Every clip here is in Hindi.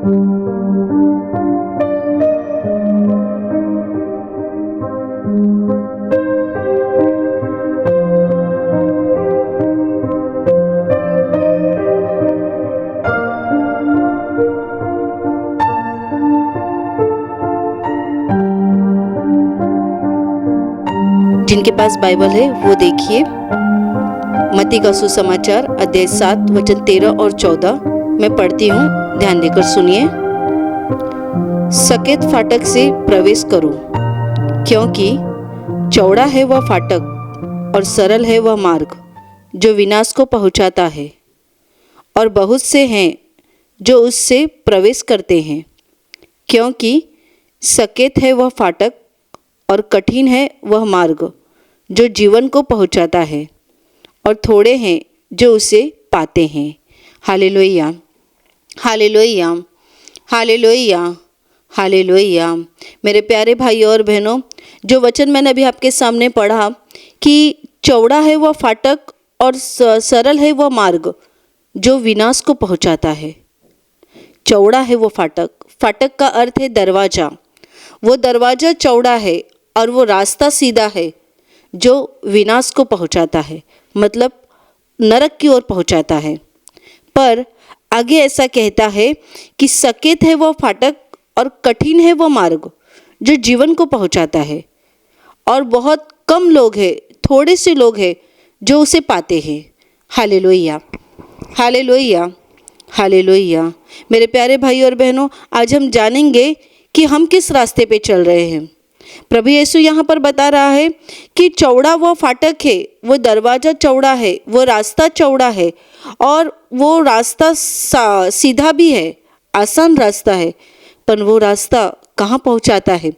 जिनके पास बाइबल है वो देखिए मत्ती का सुसमाचार अध्याय 7 वचन 13 और 14 मैं पढ़ती हूँ, ध्यान देकर सुनिए। सकेत फाटक से प्रवेश करो, क्योंकि चौड़ा है वह फाटक और सरल है वह मार्ग जो विनाश को पहुँचाता है, और बहुत से हैं जो उससे प्रवेश करते हैं। क्योंकि सकेत है वह फाटक और कठिन है वह मार्ग जो जीवन को पहुंचाता है, और थोड़े हैं जो उसे पाते हैं। Hallelujah, hallelujah, hallelujah, hallelujah. मेरे प्यारे भाइयों और बहनों, जो वचन मैंने अभी आपके सामने पढ़ा कि चौड़ा है वह फाटक और सरल है वह मार्ग जो विनाश को पहुंचाता है। चौड़ा है वो फाटक, फाटक का अर्थ है दरवाज़ा। वो दरवाज़ा चौड़ा है और वो रास्ता सीधा है जो विनाश को पहुंचाता है, मतलब नरक की ओर पहुंचाता है। पर आगे ऐसा कहता है कि सकेत है वह फाटक और कठिन है वह मार्ग जो जीवन को पहुंचाता है, और बहुत कम लोग हैं, थोड़े से लोग हैं जो उसे पाते हैं। Hallelujah, hallelujah, hallelujah. मेरे प्यारे भाई और बहनों, आज हम जानेंगे कि हम किस रास्ते पे चल रहे हैं। प्रभु यीशु यहाँ पर बता रहा है कि चौड़ा वो फाटक है, वो दरवाज़ा चौड़ा है, वो रास्ता चौड़ा है, और वो रास्ता सीधा भी है, आसान रास्ता है। पर वो रास्ता कहाँ पहुँचाता है?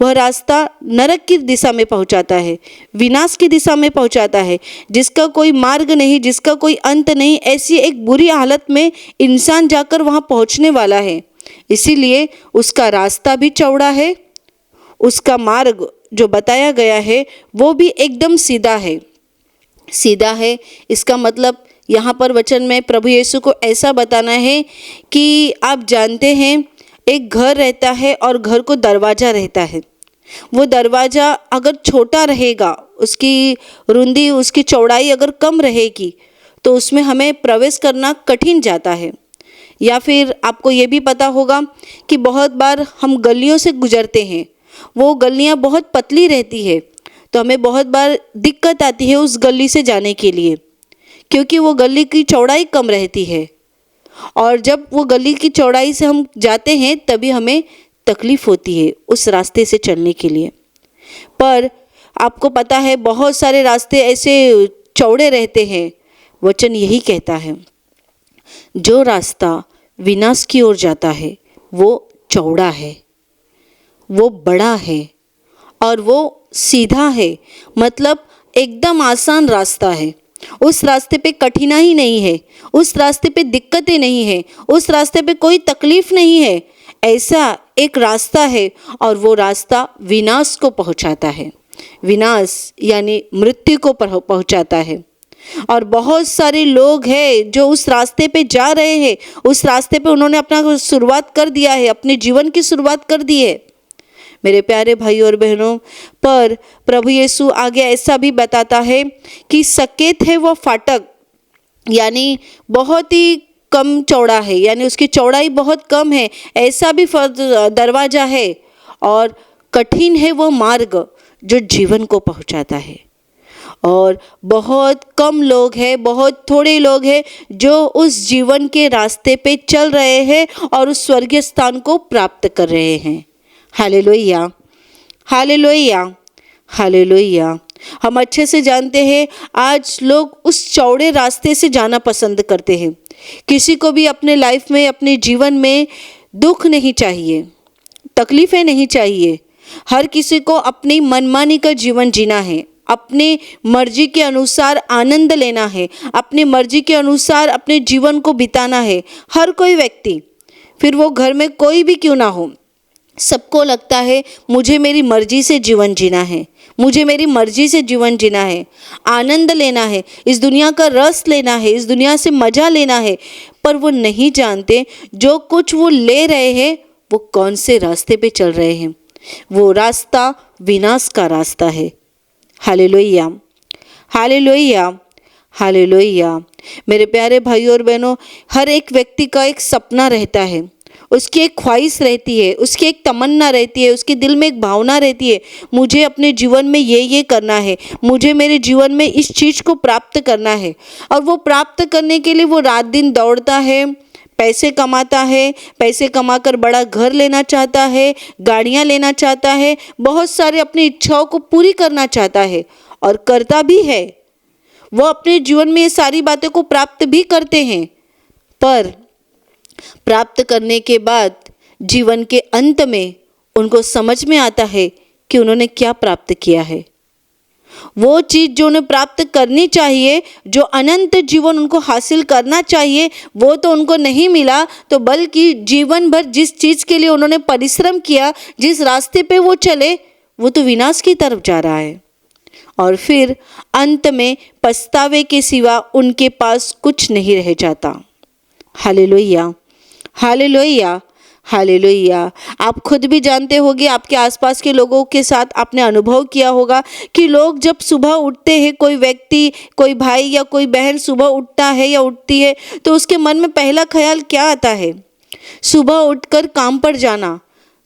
वह रास्ता नरक की दिशा में पहुँचाता है, विनाश की दिशा में पहुँचाता है, जिसका कोई मार्ग नहीं, जिसका कोई अंत नहीं। ऐसी एक बुरी हालत में इंसान जाकर वहाँ पहुँचने वाला है। इसीलिए उसका रास्ता भी चौड़ा है, उसका मार्ग जो बताया गया है वो भी एकदम सीधा है। सीधा है इसका मतलब यहाँ पर वचन में प्रभु यीशु को ऐसा बताना है कि आप जानते हैं एक घर रहता है और घर को दरवाज़ा रहता है। वो दरवाज़ा अगर छोटा रहेगा, उसकी रुंदी, उसकी चौड़ाई अगर कम रहेगी तो उसमें हमें प्रवेश करना कठिन जाता है। या फिर आपको ये भी पता होगा कि बहुत बार हम गलियों से गुजरते हैं, वो गलियाँ बहुत पतली रहती है, तो हमें बहुत बार दिक्कत आती है उस गली से जाने के लिए, क्योंकि वो गली की चौड़ाई कम रहती है। और जब वो गली की चौड़ाई से हम जाते हैं तभी हमें तकलीफ़ होती है उस रास्ते से चलने के लिए। पर आपको पता है बहुत सारे रास्ते ऐसे चौड़े रहते हैं। वचन यही कहता है जो रास्ता विनाश की ओर जाता है वो चौड़ा है, वो बड़ा है और वो सीधा है, मतलब एकदम आसान रास्ता है। उस रास्ते पे कठिनाई नहीं है, उस रास्ते पे दिक्कतें नहीं है, उस रास्ते पे कोई तकलीफ नहीं है। ऐसा एक रास्ता है और वो रास्ता विनाश को पहुंचाता है। विनाश यानी मृत्यु को पहुंचाता है। और बहुत सारे लोग हैं जो उस रास्ते पे जा रहे हैं, उस रास्ते पे उन्होंने अपना शुरुआत कर दिया है, अपने जीवन की शुरुआत कर दी है। मेरे प्यारे भाई और बहनों, पर प्रभु यीशु आगे ऐसा भी बताता है कि सकेत है वह फाटक, यानी बहुत ही कम चौड़ा है, यानी उसकी चौड़ाई बहुत कम है, ऐसा भी दरवाज़ा है। और कठिन है वो मार्ग जो जीवन को पहुंचाता है। और बहुत कम लोग हैं, बहुत थोड़े लोग हैं जो उस जीवन के रास्ते पे चल रहे हैं और उस स्वर्गीय स्थान को प्राप्त कर रहे हैं। Hallelujah, hallelujah, hallelujah. हम अच्छे से जानते हैं आज लोग उस चौड़े रास्ते से जाना पसंद करते हैं। किसी को भी अपने लाइफ में, अपने जीवन में दुख नहीं चाहिए, तकलीफ़ें नहीं चाहिए। हर किसी को अपनी मनमानी का जीवन जीना है, अपनी मर्जी के अनुसार आनंद लेना है, अपनी मर्जी के अनुसार अपने जीवन को बिताना है। हर कोई व्यक्ति, फिर वो घर में कोई भी क्यों ना हो, सबको लगता है मुझे मेरी मर्जी से जीवन जीना है, मुझे मेरी मर्जी से जीवन जीना है, आनंद लेना है, इस दुनिया का रस लेना है, इस दुनिया से मज़ा लेना है। पर वो नहीं जानते जो कुछ वो ले रहे हैं वो कौन से रास्ते पे चल रहे हैं। वो रास्ता विनाश का रास्ता है। Hallelujah, hallelujah, hallelujah. मेरे प्यारे भाइयों और बहनों, हर एक व्यक्ति का एक सपना रहता है, उसकी एक ख्वाहिश रहती है, उसकी एक तमन्ना रहती है, उसके दिल में एक भावना रहती है, मुझे अपने जीवन में ये करना है, मुझे मेरे जीवन में इस चीज़ को प्राप्त करना है। और वो प्राप्त करने के लिए वो रात दिन दौड़ता है, पैसे कमाता है, पैसे कमाकर बड़ा घर लेना चाहता है, गाड़ियाँ लेना चाहता है, बहुत सारे अपनी इच्छाओं को पूरी करना चाहता है और करता भी है। वो अपने जीवन में ये सारी बातें को प्राप्त भी करते हैं, पर प्राप्त करने के बाद जीवन के अंत में उनको समझ में आता है कि उन्होंने क्या प्राप्त किया है। वो चीज़ जो उन्हें प्राप्त करनी चाहिए, जो अनंत जीवन उनको हासिल करना चाहिए, वो तो उनको नहीं मिला, तो बल्कि जीवन भर जिस चीज़ के लिए उन्होंने परिश्रम किया, जिस रास्ते पे वो चले, वो तो विनाश की तरफ जा रहा है। और फिर अंत में पछतावे के सिवा उनके पास कुछ नहीं रह जाता। Hallelujah, hallelujah, hallelujah. आप खुद भी जानते होंगे, आपके आसपास के लोगों के साथ आपने अनुभव किया होगा कि लोग जब सुबह उठते हैं, कोई व्यक्ति, कोई भाई या कोई बहन सुबह उठता है या उठती है, तो उसके मन में पहला ख्याल क्या आता है? सुबह उठकर काम पर जाना,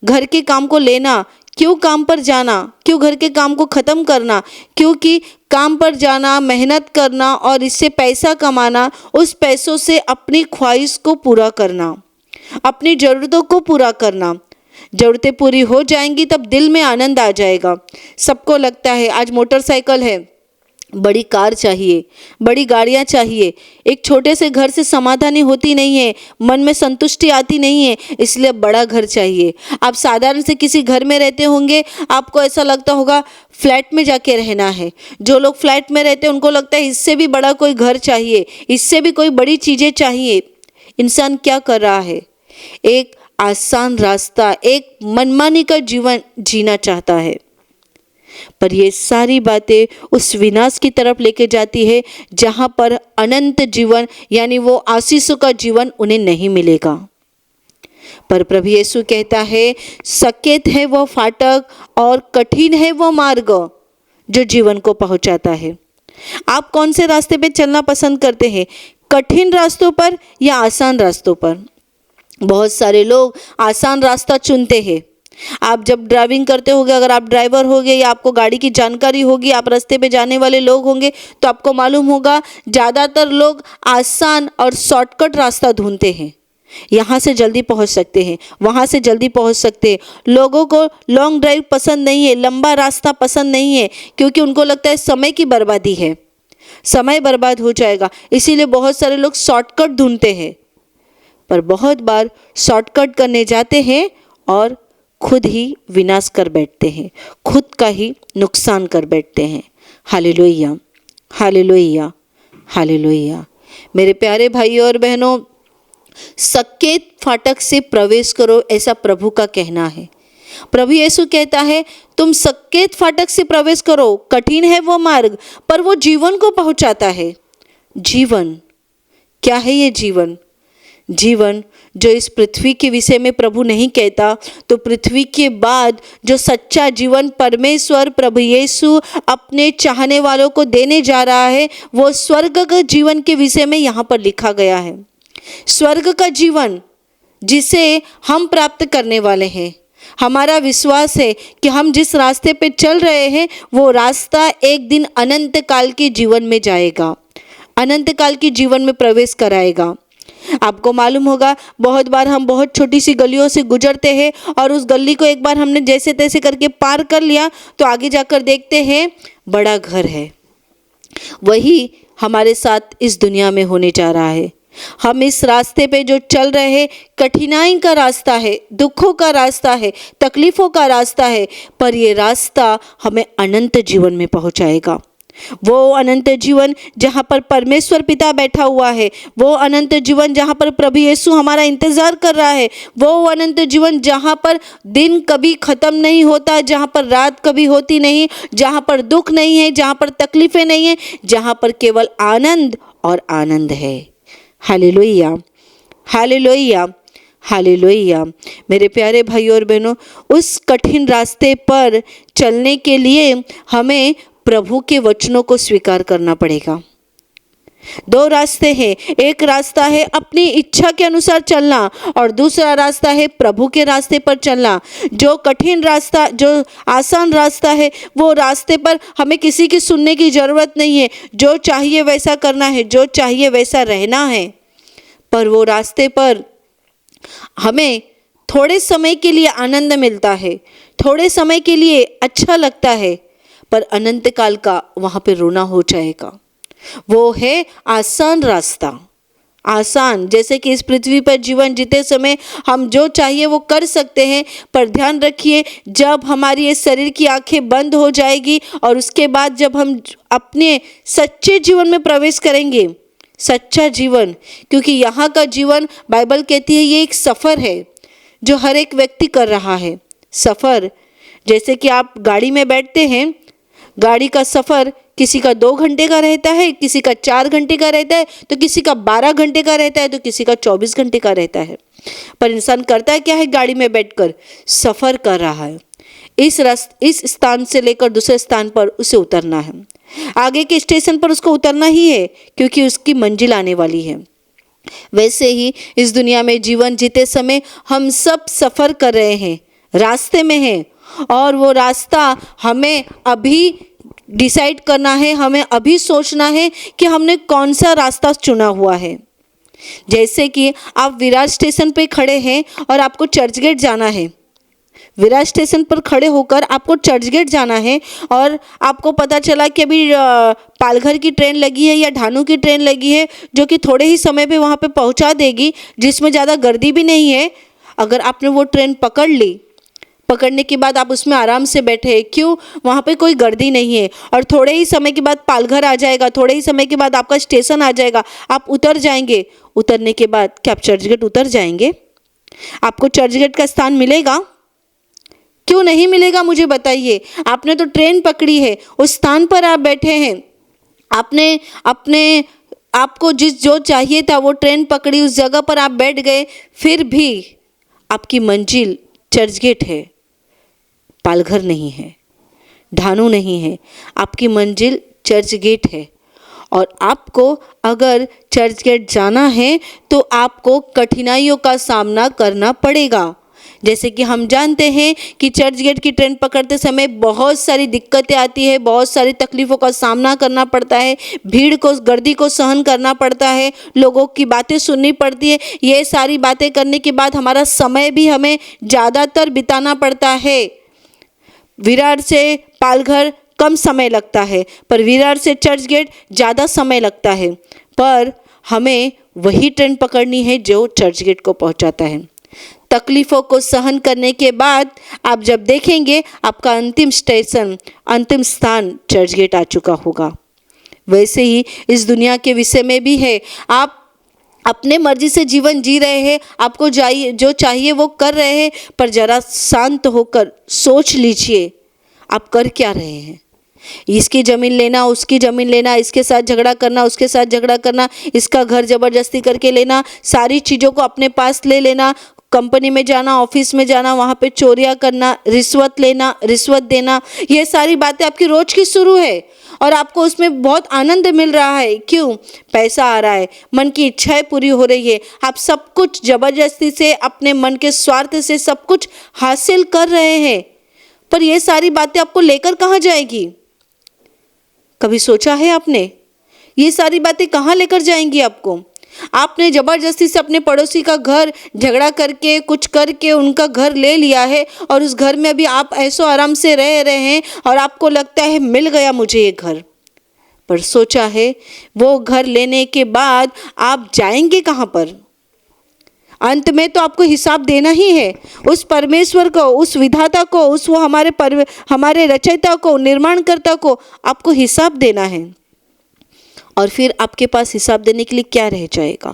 घर के काम को लेना। क्यों काम पर जाना? क्यों घर के काम को ख़त्म करना? क्योंकि काम पर जाना, मेहनत करना और इससे पैसा कमाना, उस पैसों से अपनी ख्वाहिश को पूरा करना, अपनी ज़रूरतों को पूरा करना। ज़रूरतें पूरी हो जाएंगी तब दिल में आनंद आ जाएगा। सबको लगता है आज मोटरसाइकिल है, बड़ी कार चाहिए, बड़ी गाड़ियाँ चाहिए। एक छोटे से घर से समाधानी होती नहीं है, मन में संतुष्टि आती नहीं है, इसलिए बड़ा घर चाहिए। आप साधारण से किसी घर में रहते होंगे, आपको ऐसा लगता होगा फ्लैट में जाके रहना है। जो लोग फ्लैट में रहते हैं उनको लगता है इससे भी बड़ा कोई घर चाहिए, इससे भी कोई बड़ी चीज़ें चाहिए। इंसान क्या कर रहा है? एक आसान रास्ता, एक मनमानी का जीवन जीना चाहता है, पर ये सारी बातें उस विनाश की तरफ लेके जाती है जहाँ पर अनंत जीवन यानी वो आशीषों का जीवन उन्हें नहीं मिलेगा। पर प्रभु यीशु कहता है, सकेत है वह फाटक और कठिन है वह मार्ग जो जीवन को पहुँचाता है। आप कौन से रास्ते पे चलना पसंद करते हैं? कठिन रास्तों पर या आसान रास्तों पर? बहुत सारे लोग आसान रास्ता चुनते हैं। आप जब ड्राइविंग करते होगे, अगर आप ड्राइवर होगे या आपको गाड़ी की जानकारी होगी, आप रास्ते पे जाने वाले लोग होंगे, तो आपको मालूम होगा ज़्यादातर लोग आसान और शॉर्टकट रास्ता ढूंढते हैं। यहाँ से जल्दी पहुँच सकते हैं, वहाँ से जल्दी पहुँच सकते हैं। लोगों को लॉन्ग ड्राइव पसंद नहीं है, लंबा रास्ता पसंद नहीं है, क्योंकि उनको लगता है समय की बर्बादी है, समय बर्बाद हो जाएगा। इसीलिए बहुत सारे लोग शॉर्टकट ढूंढते हैं, पर बहुत बार शॉर्टकट करने जाते हैं और खुद ही विनाश कर बैठते हैं, खुद का ही नुकसान कर बैठते हैं। Hallelujah, hallelujah, hallelujah. मेरे प्यारे भाइयों और बहनों, सकेत फाटक से प्रवेश करो, ऐसा प्रभु का कहना है। प्रभु यीशु कहता है, तुम सकेत फाटक से प्रवेश करो, कठिन है वो मार्ग, पर वो जीवन को पहुंचाता है। जीवन क्या है? ये जीवन, जीवन जो इस पृथ्वी के विषय में प्रभु नहीं कहता, तो पृथ्वी के बाद जो सच्चा जीवन परमेश्वर प्रभु यीशु अपने चाहने वालों को देने जा रहा है, वो स्वर्ग का जीवन के विषय में यहाँ पर लिखा गया है। स्वर्ग का जीवन जिसे हम प्राप्त करने वाले हैं। हमारा विश्वास है कि हम जिस रास्ते पे चल रहे हैं, वो रास्ता एक दिन अनंत काल के जीवन में जाएगा, अनंत काल के जीवन में प्रवेश कराएगा। आपको मालूम होगा, बहुत बार हम बहुत छोटी सी गलियों से गुजरते हैं और उस गली को एक बार हमने जैसे तैसे करके पार कर लिया, तो आगे जाकर देखते हैं बड़ा घर है। वही हमारे साथ इस दुनिया में होने जा रहा है। हम इस रास्ते पे जो चल रहे हैं, कठिनाई का रास्ता है, दुखों का रास्ता है, तकलीफ़ों का रास्ता है, पर ये रास्ता हमें अनंत जीवन में पहुंचाएगा। वो अनंत जीवन जहाँ पर परमेश्वर पिता बैठा हुआ है, वो अनंत जीवन जहाँ पर प्रभु यीशु हमारा इंतज़ार कर रहा है, वो अनंत जीवन जहाँ पर दिन कभी ख़त्म नहीं होता, जहाँ पर रात कभी होती नहीं, जहाँ पर दुख नहीं है, जहाँ पर तकलीफ़ें नहीं है, जहाँ पर केवल आनंद और आनंद है। Hallelujah, hallelujah, hallelujah. मेरे प्यारे भाइयों और बहनों, उस कठिन रास्ते पर चलने के लिए हमें प्रभु के वचनों को स्वीकार करना पड़ेगा। दो रास्ते हैं, एक रास्ता है अपनी इच्छा के अनुसार चलना और दूसरा रास्ता है प्रभु के रास्ते पर चलना। जो कठिन रास्ता, जो आसान रास्ता है, वो रास्ते पर हमें किसी की सुनने की ज़रूरत नहीं है। जो चाहिए वैसा करना है, जो चाहिए वैसा रहना है। पर वो रास्ते पर हमें थोड़े समय के लिए आनंद मिलता है, थोड़े समय के लिए अच्छा लगता है, पर अनंत काल का वहाँ पे रोना हो जाएगा। वो है आसान रास्ता। आसान, जैसे कि इस पृथ्वी पर जीवन जीते समय हम जो चाहिए वो कर सकते हैं, पर ध्यान रखिए जब हमारी इस शरीर की आंखें बंद हो जाएगी और उसके बाद जब हम अपने सच्चे जीवन में प्रवेश करेंगे, सच्चा जीवन, क्योंकि यहाँ का जीवन बाइबल कहती है ये एक सफ़र है जो हर एक व्यक्ति कर रहा है। सफ़र, जैसे कि आप गाड़ी में बैठते हैं, गाड़ी का सफ़र किसी का 2 घंटे का रहता है, किसी का 4 घंटे का रहता है, तो किसी का 12 घंटे का रहता है, तो किसी का 24 घंटे का रहता है। पर इंसान करता है क्या है? गाड़ी में बैठकर सफ़र कर रहा है। इस स्थान से लेकर दूसरे स्थान पर उसे उतरना है। आगे के स्टेशन पर उसको उतरना ही है, क्योंकि उसकी मंजिल आने वाली है। वैसे ही इस दुनिया में जीवन जीते समय हम सब सफ़र कर रहे हैं, रास्ते में हैं, और वो रास्ता हमें अभी डिसाइड करना है, हमें अभी सोचना है कि हमने कौन सा रास्ता चुना हुआ है। जैसे कि आप विरार स्टेशन पे खड़े हैं और आपको चर्च गेट जाना है। विरार स्टेशन पर खड़े होकर आपको चर्च गेट जाना है और आपको पता चला कि अभी पालघर की ट्रेन लगी है या ढानू की ट्रेन लगी है, जो कि थोड़े ही समय पे वहाँ पे पहुँचा देगी, जिसमें ज़्यादा गर्दी भी नहीं है। अगर आपने वो ट्रेन पकड़ ली, पकड़ने के बाद आप उसमें आराम से बैठे, क्यों? वहाँ पे कोई गर्दी नहीं है, और थोड़े ही समय के बाद पालघर आ जाएगा, थोड़े ही समय के बाद आपका स्टेशन आ जाएगा, आप उतर जाएंगे। उतरने के बाद क्या आप चर्च गेट उतर जाएंगे? आपको चर्च गेट का स्थान मिलेगा? क्यों नहीं मिलेगा, मुझे बताइए। आपने तो ट्रेन पकड़ी है, उस स्थान पर आप बैठे हैं, आपने आपको जो चाहिए था वो ट्रेन पकड़ी, उस जगह पर आप बैठ गए, फिर भी आपकी मंजिल चर्च गेट है, पालघर नहीं है, ढानू नहीं है। आपकी मंजिल चर्च गेट है, और आपको अगर चर्च गेट जाना है तो आपको कठिनाइयों का सामना करना पड़ेगा। जैसे कि हम जानते हैं कि चर्च गेट की ट्रेन पकड़ते समय बहुत सारी दिक्कतें आती है, बहुत सारी तकलीफ़ों का सामना करना पड़ता है, भीड़ को, गर्दी को सहन करना पड़ता है, लोगों की बातें सुननी पड़ती है। ये सारी बातें करने के बाद हमारा समय भी हमें ज़्यादातर बिताना पड़ता है। विरार से पालघर कम समय लगता है, पर विरार से चर्च गेट ज़्यादा समय लगता है, पर हमें वही ट्रेन पकड़नी है जो चर्च गेट को पहुंचाता है। तकलीफ़ों को सहन करने के बाद आप जब देखेंगे आपका अंतिम स्टेशन, अंतिम स्थान चर्च गेट आ चुका होगा। वैसे ही इस दुनिया के विषय में भी है। आप अपने मर्जी से जीवन जी रहे हैं, आपको जो चाहिए वो कर रहे हैं, पर ज़रा शांत होकर सोच लीजिए आप कर क्या रहे हैं। इसकी ज़मीन लेना, उसकी ज़मीन लेना, इसके साथ झगड़ा करना, उसके साथ झगड़ा करना, इसका घर ज़बरदस्ती करके लेना, सारी चीज़ों को अपने पास ले लेना, कंपनी में जाना, ऑफिस में जाना, वहाँ पे चोरियाँ करना, रिश्वत लेना, रिश्वत देना, ये सारी बातें आपकी रोज की शुरू है और आपको उसमें बहुत आनंद मिल रहा है। क्यों? पैसा आ रहा है, मन की इच्छाएं पूरी हो रही है, आप सब कुछ ज़बरदस्ती से अपने मन के स्वार्थ से सब कुछ हासिल कर रहे हैं, पर ये सारी बातें आपको लेकर कहाँ जाएगी? कभी सोचा है आपने? ये सारी बातें कहाँ लेकर जाएंगी आपको? आपने ज़बरदस्ती से अपने पड़ोसी का घर झगड़ा करके, कुछ करके उनका घर ले लिया है, और उस घर में अभी आप ऐसो आराम से रह रहे हैं और आपको लगता है मिल गया मुझे ये घर। पर सोचा है वो घर लेने के बाद आप जाएंगे कहाँ पर? अंत में तो आपको हिसाब देना ही है उस परमेश्वर को, उस विधाता को, उस वो हमारे रचयिता को, निर्माणकर्ता को आपको हिसाब देना है। और फिर आपके पास हिसाब देने के लिए क्या रह जाएगा?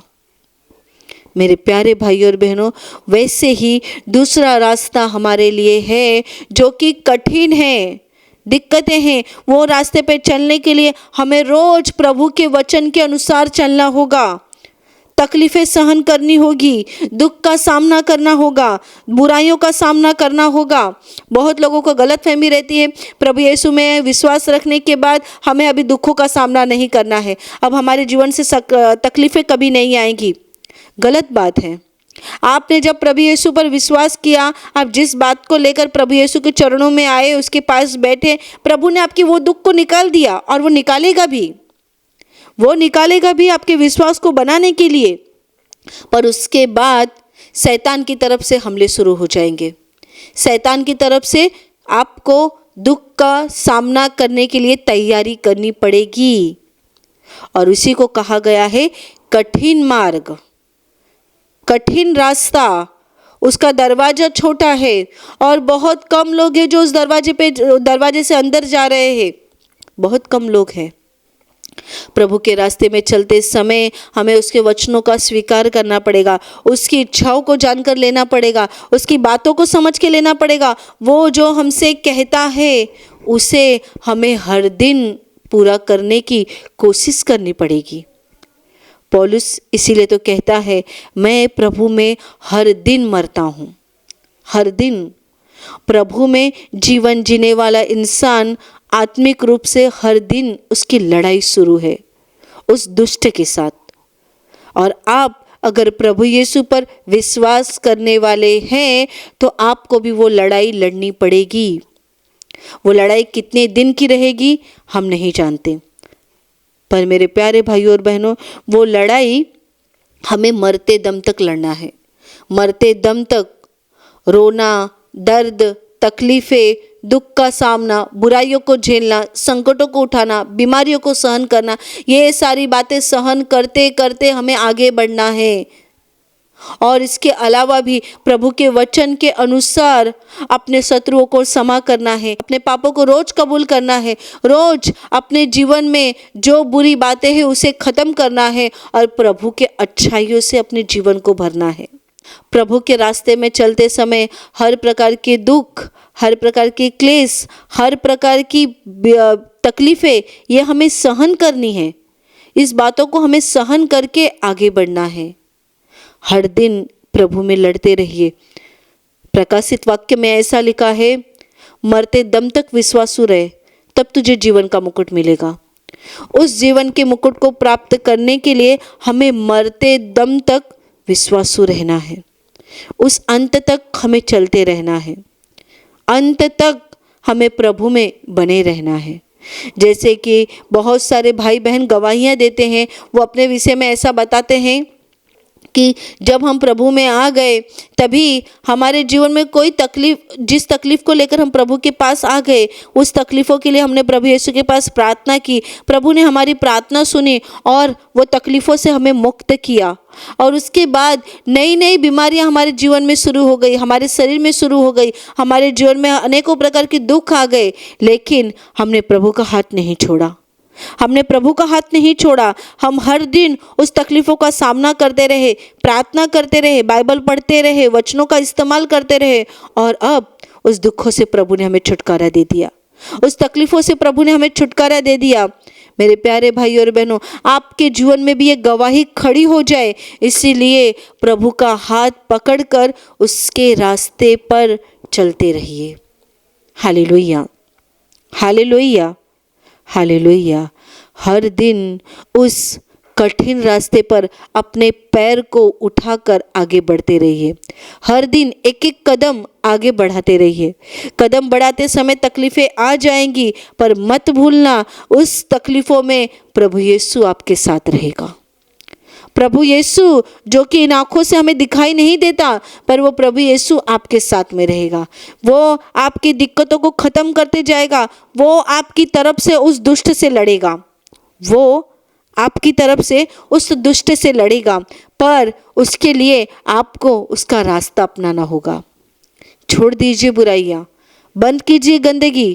मेरे प्यारे भाइयों और बहनों, वैसे ही दूसरा रास्ता हमारे लिए है जो कि कठिन है, दिक्कतें हैं। वो रास्ते पे चलने के लिए हमें रोज प्रभु के वचन के अनुसार चलना होगा, तकलीफ़ें सहन करनी होगी, दुख का सामना करना होगा, बुराइयों का सामना करना होगा। बहुत लोगों को गलतफहमी रहती है, प्रभु यीशु में विश्वास रखने के बाद हमें अभी दुखों का सामना नहीं करना है, अब हमारे जीवन से तकलीफ़ें कभी नहीं आएंगी। गलत बात है। आपने जब प्रभु यीशु पर विश्वास किया, आप जिस बात को लेकर प्रभु यीशु के चरणों में आए, उसके पास बैठे, प्रभु ने आपकी वो दुख को निकाल दिया और वो निकालेगा भी आपके विश्वास को बनाने के लिए। पर उसके बाद शैतान की तरफ से हमले शुरू हो जाएंगे। शैतान की तरफ से आपको दुख का सामना करने के लिए तैयारी करनी पड़ेगी। और उसी को कहा गया है कठिन मार्ग, कठिन रास्ता, उसका दरवाज़ा छोटा है और बहुत कम लोग हैं जो उस दरवाजे से अंदर जा रहे हैं। बहुत कम लोग हैं। प्रभु के रास्ते में चलते समय हमें उसके वचनों का स्वीकार करना पड़ेगा, उसकी इच्छाओं को जानकर लेना पड़ेगा, उसकी बातों को समझ के लेना पड़ेगा। वो जो हमसे कहता है उसे हमें हर दिन पूरा करने की कोशिश करनी पड़ेगी। पौलुस इसीलिए तो कहता है, मैं प्रभु में हर दिन मरता हूँ। हर दिन प्रभु में जीवन जीने वाला इंसान आत्मिक रूप से हर दिन उसकी लड़ाई शुरू है उस दुष्ट के साथ। और आप अगर प्रभु यीशु पर विश्वास करने वाले हैं तो आपको भी वो लड़ाई लड़नी पड़ेगी। वो लड़ाई कितने दिन की रहेगी हम नहीं जानते, पर मेरे प्यारे भाइयों और बहनों, वो लड़ाई हमें मरते दम तक लड़ना है। मरते दम तक रोना, दर्द, तकलीफ़ें, दुख का सामना, बुराइयों को झेलना, संकटों को उठाना, बीमारियों को सहन करना, ये सारी बातें सहन करते करते हमें आगे बढ़ना है। और इसके अलावा भी प्रभु के वचन के अनुसार अपने शत्रुओं को क्षमा करना है, अपने पापों को रोज कबूल करना है, रोज अपने जीवन में जो बुरी बातें हैं उसे ख़त्म करना है और प्रभु के अच्छाइयों से अपने जीवन को भरना है। प्रभु के रास्ते में चलते समय हर प्रकार के दुख, हर प्रकार के क्लेश, हर प्रकार की तकलीफ़ें ये हमें सहन करनी है। इस बातों को हमें सहन करके आगे बढ़ना है। हर दिन प्रभु में लड़ते रहिए। प्रकाशित वाक्य में ऐसा लिखा है, मरते दम तक विश्वासु रहे, तब तुझे जीवन का मुकुट मिलेगा। उस जीवन के मुकुट को प्राप्त करने के लिए हमें मरते दम तक विश्वासु रहना है। उस अंत तक हमें चलते रहना है। अंत तक हमें प्रभु में बने रहना है। जैसे कि बहुत सारे भाई बहन गवाहियाँ देते हैं, वो अपने विषय में ऐसा बताते हैं कि जब हम प्रभु में आ गए तभी हमारे जीवन में कोई तकलीफ, जिस तकलीफ़ को लेकर हम प्रभु के पास आ गए, उस तकलीफ़ों के लिए हमने प्रभु यीशु के पास प्रार्थना की, प्रभु ने हमारी प्रार्थना सुनी और वो तकलीफ़ों से हमें मुक्त किया। और उसके बाद नई नई बीमारियां हमारे जीवन में शुरू हो गई, हमारे शरीर में शुरू हो गई, हमारे जीवन में अनेकों प्रकार के दुख आ गए, लेकिन हमने प्रभु का हाथ नहीं छोड़ा। हमने प्रभु का हाथ नहीं छोड़ा। हम हर दिन उस तकलीफ़ों का सामना करते रहे, प्रार्थना करते रहे, बाइबल पढ़ते रहे, वचनों का इस्तेमाल करते रहे और अब उस दुखों से प्रभु ने हमें छुटकारा दे दिया, उस तकलीफ़ों से प्रभु ने हमें छुटकारा दे दिया। मेरे प्यारे भाई और बहनों, आपके जीवन में भी ये गवाही खड़ी हो जाए, इसीलिए प्रभु का हाथ पकड़कर उसके रास्ते पर चलते रहिए। Hallelujah, hallelujah, hallelujah. हर दिन उस कठिन रास्ते पर अपने पैर को उठाकर आगे बढ़ते रहिए। हर दिन एक एक कदम आगे बढ़ाते रहिए। कदम बढ़ाते समय तकलीफ़ें आ जाएंगी, पर मत भूलना उस तकलीफ़ों में प्रभु यीशु आपके साथ रहेगा। प्रभु यीशु जो कि इन आँखों से हमें दिखाई नहीं देता, पर वो प्रभु यीशु आपके साथ में रहेगा। वो आपकी दिक्कतों को ख़त्म करते जाएगा। वो आपकी तरफ से उस दुष्ट से लड़ेगा। वो आपकी तरफ से उस दुष्ट से लड़ेगा, पर उसके लिए आपको उसका रास्ता अपनाना होगा। छोड़ दीजिए बुराइयाँ, बंद कीजिए गंदगी,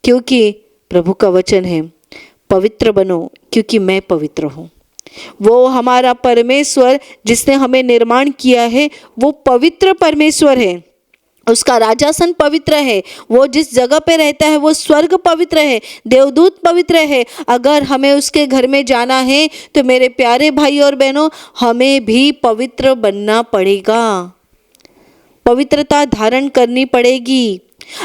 क्योंकि प्रभु का वचन है, पवित्र बनो क्योंकि मैं पवित्र हूँ। वो हमारा परमेश्वर जिसने हमें निर्माण किया है, वो पवित्र परमेश्वर है। उसका राजासन पवित्र है, वो जिस जगह पे रहता है वो स्वर्ग पवित्र है, देवदूत पवित्र है। अगर हमें उसके घर में जाना है तो मेरे प्यारे भाई और बहनों, हमें भी पवित्र बनना पड़ेगा, पवित्रता धारण करनी पड़ेगी।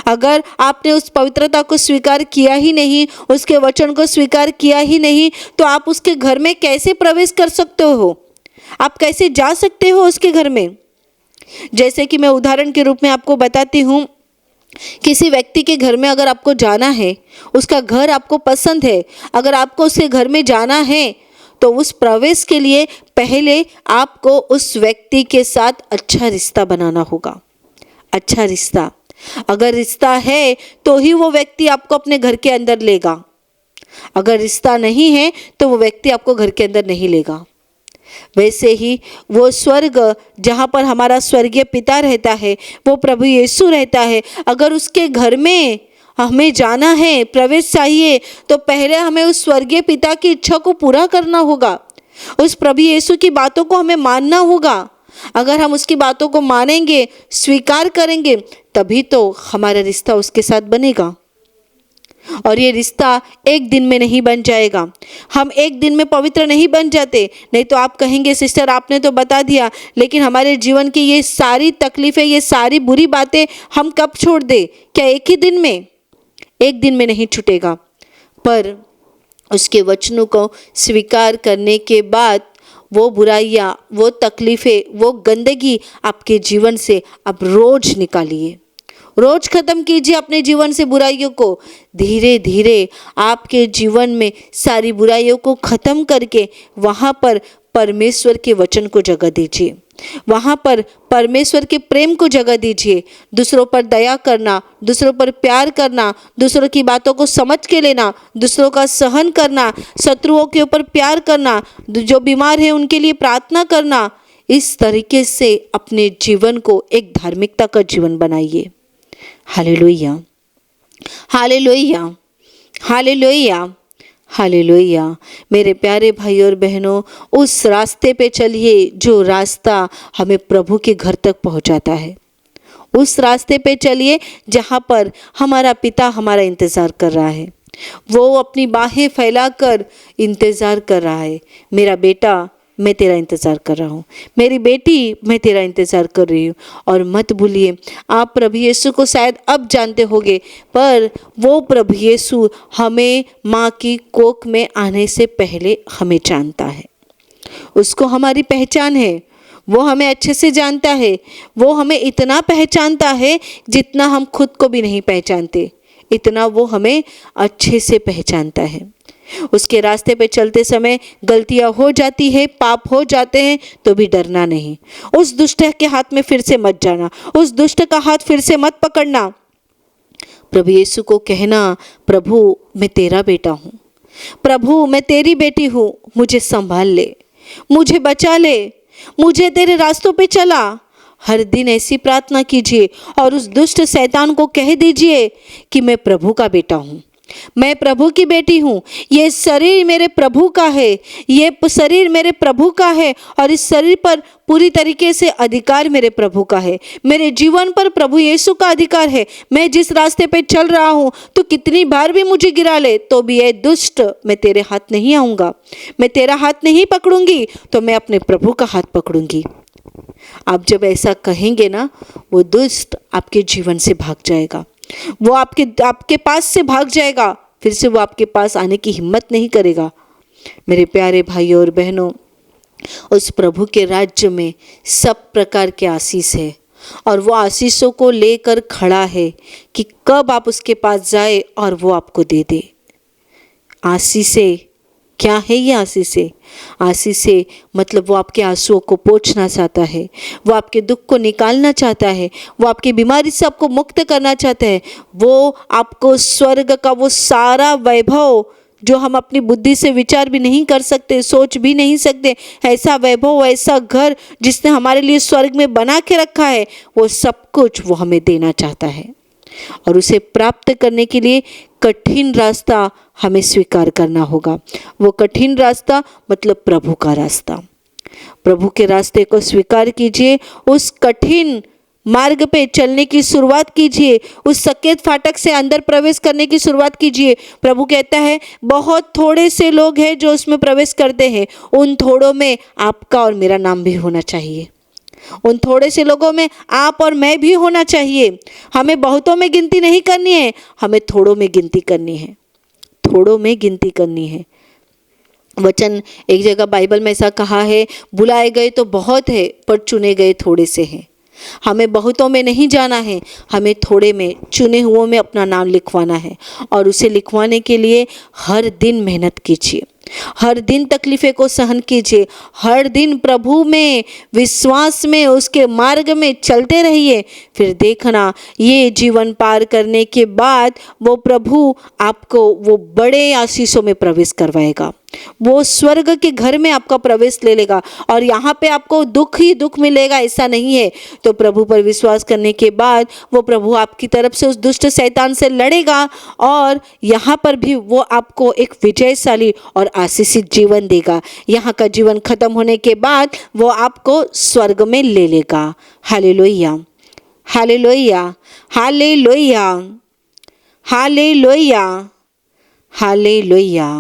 अगर आपने उस पवित्रता को स्वीकार किया ही नहीं, उसके वचन को स्वीकार किया ही नहीं, तो आप उसके घर में कैसे प्रवेश कर सकते हो? आप कैसे जा सकते हो उसके घर में? जैसे कि मैं उदाहरण के रूप में आपको बताती हूँ, किसी व्यक्ति के घर में अगर आपको जाना है, उसका घर आपको पसंद है, अगर आपको उसके घर में जाना है तो उस प्रवेश के लिए पहले आपको उस व्यक्ति के साथ अच्छा रिश्ता बनाना होगा। अच्छा रिश्ता, अगर रिश्ता है तो ही वो व्यक्ति आपको अपने घर के अंदर लेगा, अगर रिश्ता नहीं है तो वो व्यक्ति आपको घर के अंदर नहीं लेगा। वैसे ही वो स्वर्ग जहाँ पर हमारा स्वर्गीय पिता रहता है, वो प्रभु यीशु रहता है, अगर उसके घर में हमें जाना है, प्रवेश चाहिए, तो पहले हमें उस स्वर्गीय पिता की इच्छा को पूरा करना होगा, उस प्रभु यीशु की बातों को हमें मानना होगा। अगर हम उसकी बातों को मानेंगे, स्वीकार करेंगे, तभी तो हमारा रिश्ता उसके साथ बनेगा। और ये रिश्ता एक दिन में नहीं बन जाएगा, हम एक दिन में पवित्र नहीं बन जाते। नहीं तो आप कहेंगे सिस्टर आपने तो बता दिया, लेकिन हमारे जीवन की ये सारी तकलीफ़ें, ये सारी बुरी बातें हम कब छोड़ दें? क्या एक ही दिन में? एक दिन में नहीं छूटेगा, पर उसके वचनों को स्वीकार करने के बाद वो बुराइयाँ, वो तकलीफ़ें, वो गंदगी आपके जीवन से आप रोज़ निकालिए, रोज खत्म कीजिए अपने जीवन से बुराइयों को। धीरे धीरे आपके जीवन में सारी बुराइयों को खत्म करके वहाँ पर परमेश्वर के वचन को जगह दीजिए, वहाँ पर परमेश्वर के प्रेम को जगह दीजिए। दूसरों पर दया करना, दूसरों पर प्यार करना, दूसरों की बातों को समझ के लेना, दूसरों का सहन करना, शत्रुओं के ऊपर प्यार करना, जो बीमार है उनके लिए प्रार्थना करना। इस तरीके से अपने जीवन को एक धार्मिकता का जीवन बनाइए। Hallelujah, hallelujah, hallelujah, hallelujah. मेरे प्यारे भाई और बहनों, उस रास्ते पे चलिए जो रास्ता हमें प्रभु के घर तक पहुंचाता है। उस रास्ते पे चलिए जहाँ पर हमारा पिता हमारा इंतज़ार कर रहा है, वो अपनी बाहें फैलाकर इंतज़ार कर रहा है। मेरा बेटा, मैं तेरा इंतज़ार कर रहा हूँ, मेरी बेटी, मैं तेरा इंतज़ार कर रही हूँ। और मत भूलिए, आप प्रभु यीशु को शायद अब जानते होंगे, पर वो प्रभु यीशु हमें माँ की कोख में आने से पहले हमें जानता है। उसको हमारी पहचान है, वो हमें अच्छे से जानता है। वो हमें इतना पहचानता है जितना हम खुद को भी नहीं पहचानते, इतना वो हमें अच्छे से पहचानता है। उसके रास्ते पे चलते समय गलतियां हो जाती है, पाप हो जाते हैं, तो भी डरना नहीं। उस दुष्ट के हाथ में फिर से मत जाना, उस दुष्ट का हाथ फिर से मत पकड़ना। प्रभु यीशु को कहना, प्रभु मैं तेरा बेटा हूँ, प्रभु मैं तेरी बेटी हूँ, मुझे संभाल ले, मुझे बचा ले, मुझे तेरे रास्तों पे चला। हर दिन ऐसी प्रार्थना कीजिए और उस दुष्ट शैतान को कह दीजिए कि मैं प्रभु का बेटा हूँ, मैं प्रभु की बेटी हूँ, ये शरीर मेरे प्रभु का है, ये शरीर मेरे प्रभु का है और इस शरीर पर पूरी तरीके से अधिकार मेरे प्रभु का है, मेरे जीवन पर प्रभु यीशु का अधिकार है। मैं जिस रास्ते पे चल रहा हूँ, तो कितनी बार भी मुझे गिरा ले तो भी ये दुष्ट, मैं तेरे हाथ नहीं आऊँगा, मैं तेरा हाथ नहीं पकड़ूंगी, तो मैं अपने प्रभु का हाथ पकड़ूंगी। आप जब ऐसा कहेंगे ना, वो दुष्ट आपके जीवन से भाग जाएगा, वो आपके पास से भाग जाएगा, फिर से वो आपके पास आने की हिम्मत नहीं करेगा। मेरे प्यारे भाइयों और बहनों, उस प्रभु के राज्य में सब प्रकार के आशीष है और वो आशीषों को लेकर खड़ा है कि कब आप उसके पास जाए और वो आपको दे दे। आशीषें क्या है? ये आशीषें मतलब वो आपके आंसुओं को पोंछना चाहता है, वो आपके दुख को निकालना चाहता है, वो आपकी बीमारी से आपको मुक्त करना चाहता है। वो आपको स्वर्ग का वो सारा वैभव जो हम अपनी बुद्धि से विचार भी नहीं कर सकते, सोच भी नहीं सकते, ऐसा वैभव, ऐसा घर जिसने हमारे लिए स्वर्ग में बना के रखा है, वो सब कुछ वो हमें देना चाहता है। और उसे प्राप्त करने के लिए कठिन रास्ता हमें स्वीकार करना होगा। वो कठिन रास्ता मतलब प्रभु का रास्ता। प्रभु के रास्ते को स्वीकार कीजिए। उस कठिन मार्ग पे चलने की शुरुआत कीजिए, उस सकेत फाटक से अंदर प्रवेश करने की शुरुआत कीजिए। प्रभु कहता है बहुत थोड़े से लोग हैं जो उसमें प्रवेश करते हैं, उन थोड़ों में आपका और मेरा नाम भी होना चाहिए। उन थोड़े से लोगों में आप और मैं भी होना चाहिए। हमें बहुतों में गिनती नहीं करनी है, हमें थोड़ों में गिनती करनी है, थोड़ों में गिनती करनी है। वचन एक जगह बाइबल में ऐसा कहा है, बुलाए गए तो बहुत है पर चुने गए थोड़े से हैं। हमें बहुतों में नहीं जाना है, हमें थोड़े में, चुने हुओं में अपना नाम लिखवाना है। और उसे लिखवाने के लिए हर दिन मेहनत कीजिए, हर दिन तकलीफ़ें को सहन कीजिए, हर दिन प्रभु में, विश्वास में, उसके मार्ग में चलते रहिए। फिर देखना ये जीवन पार करने के बाद वो प्रभु आपको वो बड़े आशीषों में प्रवेश करवाएगा, वो स्वर्ग के घर में आपका प्रवेश ले लेगा। और यहाँ पे आपको दुख ही दुख मिलेगा ऐसा नहीं है। तो प्रभु पर विश्वास करने के बाद वो प्रभु आपकी तरफ से उस दुष्ट शैतान से लड़ेगा और यहाँ पर भी वो आपको एक विजयशाली और आशीषित जीवन देगा। यहाँ का जीवन खत्म होने के बाद वो आपको स्वर्ग में ले लेगा। Hallelujah, hallelujah, hallelujah, hallelujah, hallelujah.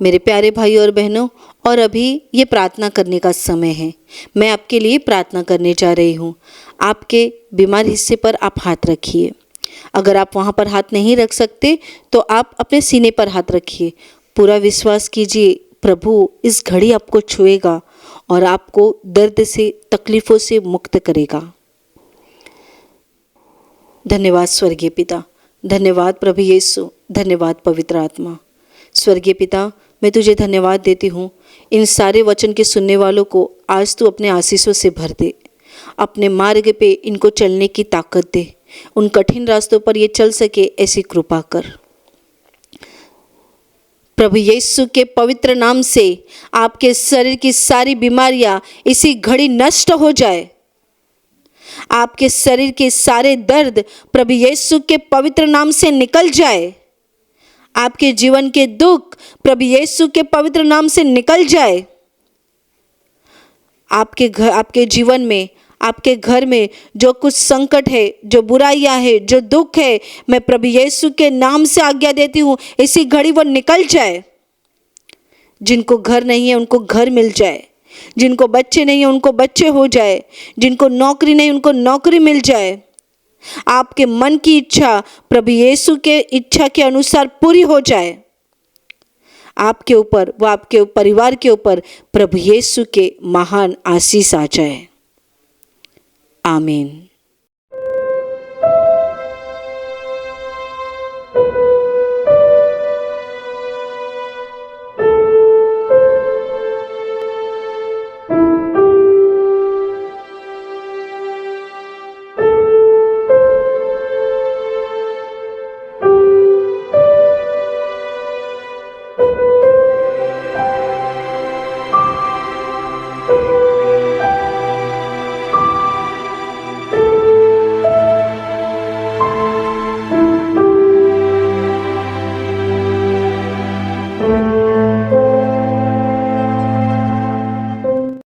मेरे प्यारे भाई और बहनों, और अभी ये प्रार्थना करने का समय है। मैं आपके लिए प्रार्थना करने जा रही हूँ। आपके बीमार हिस्से पर आप हाथ रखिए। अगर आप वहाँ पर हाथ नहीं रख सकते तो आप अपने सीने पर हाथ रखिए। पूरा विश्वास कीजिए प्रभु इस घड़ी आपको छुएगा और आपको दर्द से, तकलीफ़ों से मुक्त करेगा। धन्यवाद स्वर्गीय पिता, धन्यवाद प्रभु यीशु, धन्यवाद पवित्र आत्मा। स्वर्गीय पिता, मैं तुझे धन्यवाद देती हूँ इन सारे वचन के सुनने वालों को आज तू अपने आशीषों से भर दे। अपने मार्ग पे इनको चलने की ताकत दे, उन कठिन रास्तों पर ये चल सके ऐसी कृपा कर। प्रभु यीशु के पवित्र नाम से आपके शरीर की सारी बीमारियां इसी घड़ी नष्ट हो जाए। आपके शरीर के सारे दर्द प्रभु यीशु के पवित्र नाम से निकल जाए। आपके जीवन के दुख प्रभु यीशु के पवित्र नाम से निकल जाए। आपके जीवन में, आपके घर में जो कुछ संकट है, जो बुराइयां है, जो दुख है, मैं प्रभु यीशु के नाम से आज्ञा देती हूँ इसी घड़ी वो निकल जाए। जिनको घर नहीं है उनको घर मिल जाए, जिनको बच्चे नहीं है उनको बच्चे हो जाए, जिनको नौकरी नहीं उनको नौकरी मिल जाए। आपके मन की इच्छा प्रभु यीशु के इच्छा के अनुसार पूरी हो जाए। आपके ऊपर, वो आपके परिवार के ऊपर प्रभु यीशु के महान आशीष आ जाए। आमीन।